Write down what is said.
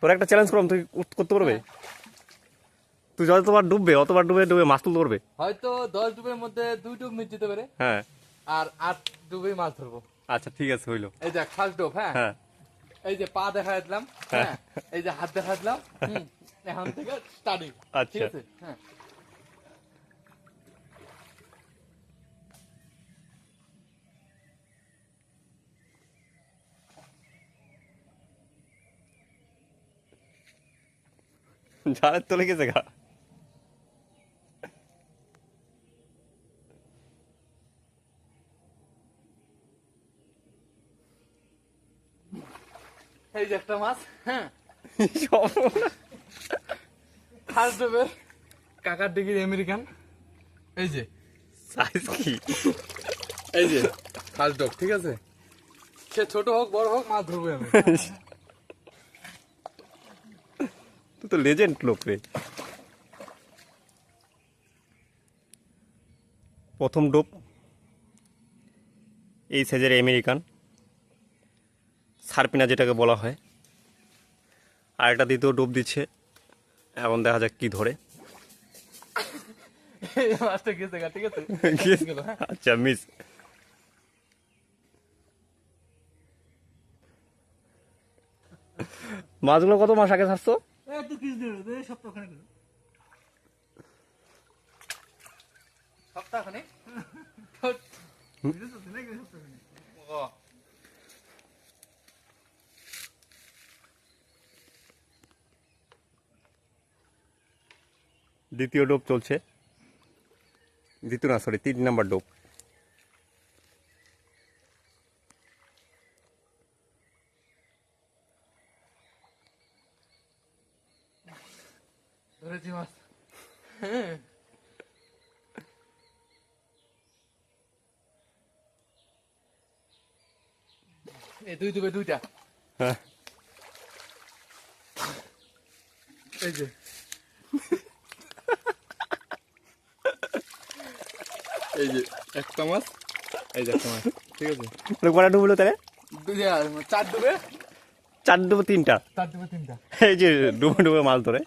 তোর একটা চ্যালেঞ্জ করলাম, তুই করতে পারবে? তুই যতবার ডুববে অতবার ডুবে ডুবে মাছ তুলতে পারবে? হয়তো 10 ডুবের মধ্যে 2 ডুব মিট যেতে পারে। হ্যাঁ, আর 8 ডুবে মাছ ধরবো। আচ্ছা ঠিক আছে, হইলো। এই দেখ ফার্স্ট ডুব। হ্যাঁ, হ্যাঁ, এই যে পা দেখা দিলাম। হ্যাঁ, এই যে হাত দেখা দিলাম। এখন থেকে স্টার্টিং। আচ্ছা। ঠিক আছে। হ্যাঁ, জালের তলে গেছে গা। এই যে একটা মাছ। হ্যাঁ, সর্বনাশ। ফার্স্ট ডুবের কাকার ডিগির আমেরিকান। এই যে সাইজ কি? এই যে ফার্স্ট ডগ। ঠিক আছে, সে ছোট হোক বড় হোক মাছ ধরবো আমি। তুই তো লেজেন্ড লোক রে। প্রথম ডোপ এই সাইজের আমেরিকান সারপিনা যেটাকে বলা হয়, আর একটা দ্বিতীয় ডোপ দিচ্ছে। এখন দেখা যাক কি ধরে। এই মাছটা গেছে গা। ঠিক আছে, গেল। হ্যাঁ, আচ্ছা, মিস। মাছগুলো কত মাস আগে ছাড়ছো? সপ্তাহখানে। ও, দ্বিতীয় ডোপ চলছে। দ্বিতীয় না, সরি, 3 নাম্বার ডোপ। ধরেছি মাছ। হ্যাঁ, এই দুই ডুবে দুইটা। হ্যাঁ, এই যে এই যে একটা মাছ, এই যে একটা মাছ। ঠিক আছে, কটা ডুব হলো তাহলে? 4 ডুবে 4 ডুবে 3টা। 4 ডুবে 3টা। এই যে ডুবে ডুবে মাছ ধরে।